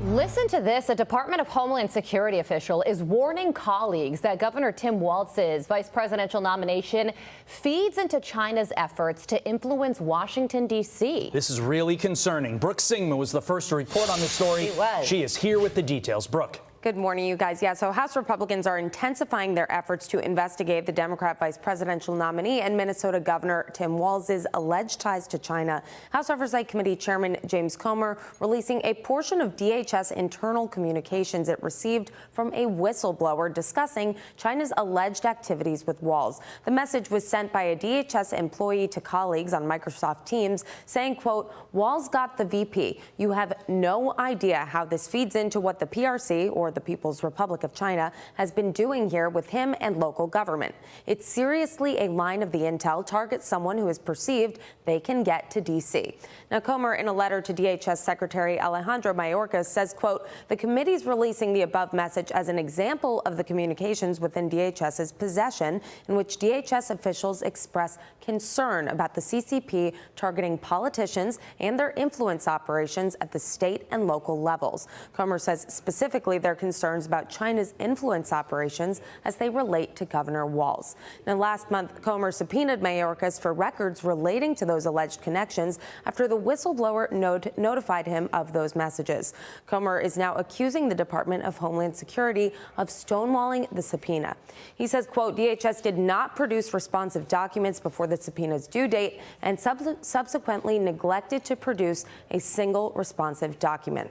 Listen to this. A Department of Homeland Security official is warning colleagues that Governor Tim Walz's vice presidential nomination feeds into China's efforts to influence Washington, D.C. This is really concerning. Brooke Singman was the first to report on this story. She is here with the details. Brooke. Good morning, you guys. Yeah, so House Republicans are intensifying their efforts to investigate the Democrat vice presidential nominee and Minnesota Governor Tim Walz's alleged ties to China. House Oversight Committee Chairman James Comer releasing a portion of DHS internal communications it received from a whistleblower discussing China's alleged activities with Walz. The message was sent by a DHS employee to colleagues on Microsoft Teams saying, quote, "Walz got the VP. You have no idea how this feeds into what the PRC, or the People's Republic of China, has been doing here with him and local government. It's seriously a line of the intel targets someone who is perceived they can get to D.C." Now, Comer, in a letter to DHS Secretary Alejandro Mayorkas, says, quote, "The committee's releasing the above message as an example of the communications within DHS's possession in which DHS officials express concern about the CCP targeting politicians and their influence operations at the state and local levels." Comer says specifically their concerns about China's influence operations as they relate to Governor Walz. Now, last month, Comer subpoenaed Mayorkas for records relating to those alleged connections after the whistleblower notified him of those messages. Comer is now accusing the Department of Homeland Security of stonewalling the subpoena. He says, quote, "DHS did not produce responsive documents before the subpoena's due date and subsequently neglected to produce a single responsive document."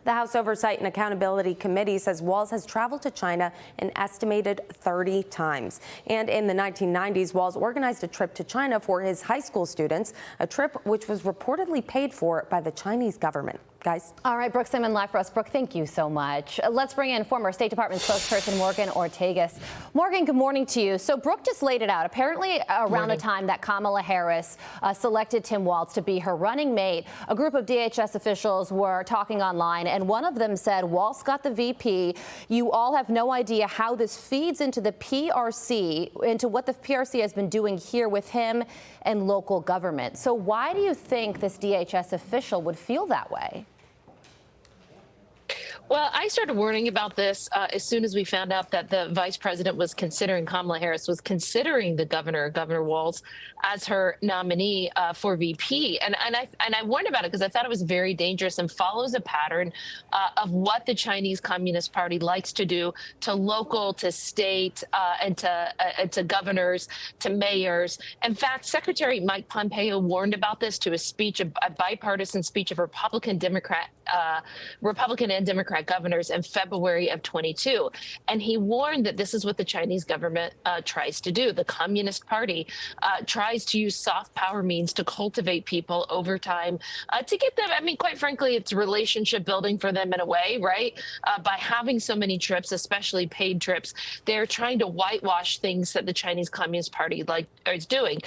The House Oversight and Accountability Committee says Walz has traveled to China an estimated 30 times. And in the 1990s, Walz organized a trip to China for his high school students, a trip which was reportedly paid for by the Chinese government. Guys. All right, Brooke Singman live for us. Brooke, thank you so much. Let's bring in former State Department spokesperson Morgan Ortagus. Morgan, good morning to you. So Brooke just laid it out. Apparently around the time that Kamala Harris selected Tim Walz to be her running mate, a group of DHS officials were talking online, and one of them said, "Walz got the VP. You all have no idea how this feeds into the PRC, into what the PRC has been doing here with him and local government." So why do you think this DHS official would feel that way? Well, I started warning about this as soon as we found out that the vice president was considering, Kamala Harris was considering the Governor Walz, as her nominee for VP. And I warned about it because I thought it was very dangerous and follows a pattern of what the Chinese Communist Party likes to do to local, to state, and to governors, to mayors. In fact, Secretary Mike Pompeo warned about this to a speech, a bipartisan speech of Republican and Democrat governors in February of 22. And he warned that this is what the Chinese government tries to do. The Communist Party tries to use soft power means to cultivate people over time to get them, I mean, quite frankly, it's relationship building for them in a way, right? By having so many trips, especially paid trips, they're trying to whitewash things that the Chinese Communist Party is doing.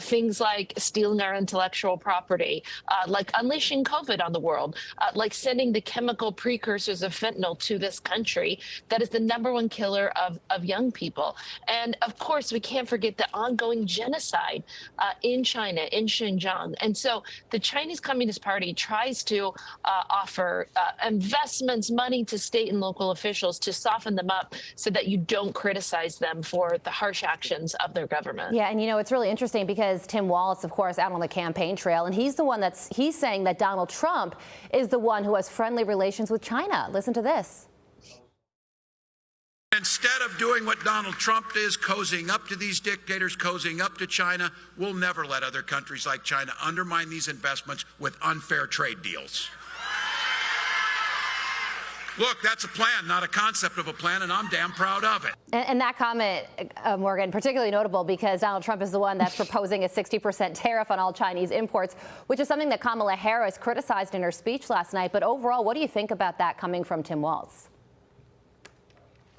Things like stealing our intellectual property, like unleashing COVID on the world, like sending the chemical precursors of fentanyl to this country that is the #1 killer of young people. And of course, we can't forget the ongoing genocide in China, in Xinjiang. And so the Chinese Communist Party tries to offer investments, money to state and local officials to soften them up so that you don't criticize them for the harsh actions of their government. Yeah, and you know, it's really interesting because Tim Walz, of course, out on the campaign trail, and he's the one he's saying that Donald Trump is the one who has friendly relations with China. Listen to this. Instead of doing what Donald Trump is, cozying up to these dictators, cozying up to China, we'll never let other countries like China undermine these investments with unfair trade deals. Look, that's a plan, not a concept of a plan, and I'm damn proud of it. And that comment, Morgan, particularly notable because Donald Trump is the one that's proposing a 60% tariff on all Chinese imports, which is something that Kamala Harris criticized in her speech last night. But overall, what do you think about that coming from Tim Walz?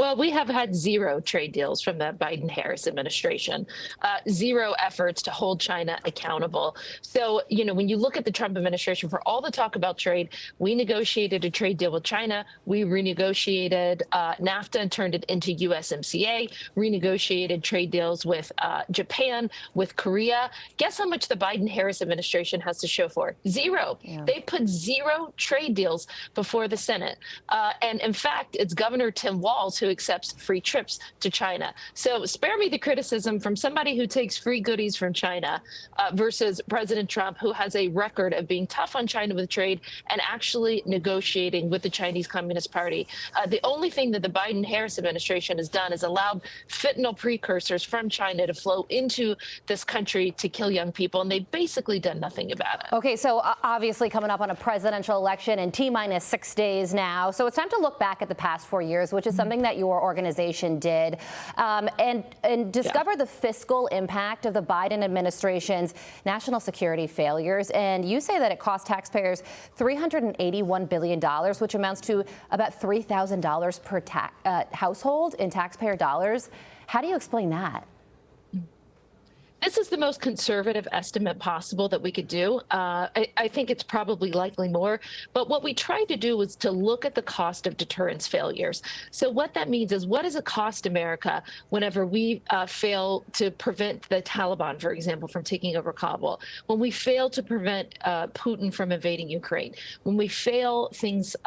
Well, we have had zero trade deals from the Biden-Harris administration, zero efforts to hold China accountable. So, when you look at the Trump administration, for all the talk about trade, we negotiated a trade deal with China. We renegotiated NAFTA and turned it into USMCA, renegotiated trade deals with Japan, with Korea. Guess how much the Biden-Harris administration has to show for? Zero. Yeah. They put zero trade deals before the Senate. And in fact, it's Governor Tim Walz who accepts free trips to China. So spare me the criticism from somebody who takes free goodies from China versus President Trump, who has a record of being tough on China with trade and actually negotiating with the Chinese Communist Party. The only thing that the Biden-Harris administration has done is allowed fentanyl precursors from China to flow into this country to kill young people, and they've basically done nothing about it. Okay, so obviously coming up on a presidential election in T-minus 6 days now. So it's time to look back at the past 4 years, which is something that your organization did, and discover the fiscal impact of the Biden administration's national security failures. And you say that it cost taxpayers $381 billion, which amounts to about $3,000 per household in taxpayer dollars. How do you explain that? This is the most conservative estimate possible that we could do. I think it's probably likely more. But what we tried to do was to look at the cost of deterrence failures. So what that means is, what does it cost America whenever we fail to prevent the Taliban, for example, from taking over Kabul? When we fail to prevent Putin from invading Ukraine? When we fail things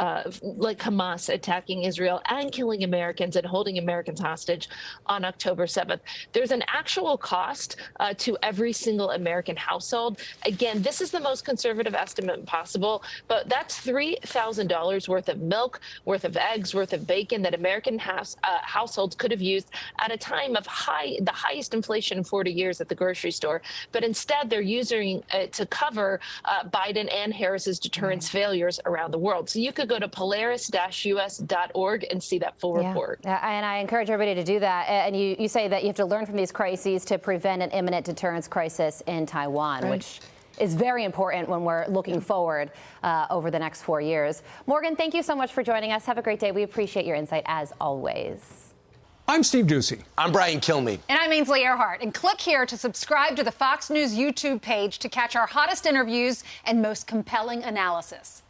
like Hamas attacking Israel and killing Americans and holding Americans hostage on October 7th? There's an actual cost to every single American household. Again, this is the most conservative estimate possible, but that's $3,000 worth of milk, worth of eggs, worth of bacon that American households could have used at a time of the highest inflation in 40 years at the grocery store. But instead, they're using it to cover Biden and Harris's deterrence failures around the world. So you could go to polaris-us.org and see that full report. And I encourage everybody to do that. And you say that you have to learn from these crises to prevent an imminent deterrence crisis in Taiwan, which is very important when we're looking forward over the next 4 years. Morgan, thank you so much for joining us. Have a great day. We appreciate your insight as always. I'm Steve Doocy. I'm Brian Kilmeade. And I'm Ainsley Earhart. And click here to subscribe to the Fox News YouTube page to catch our hottest interviews and most compelling analysis.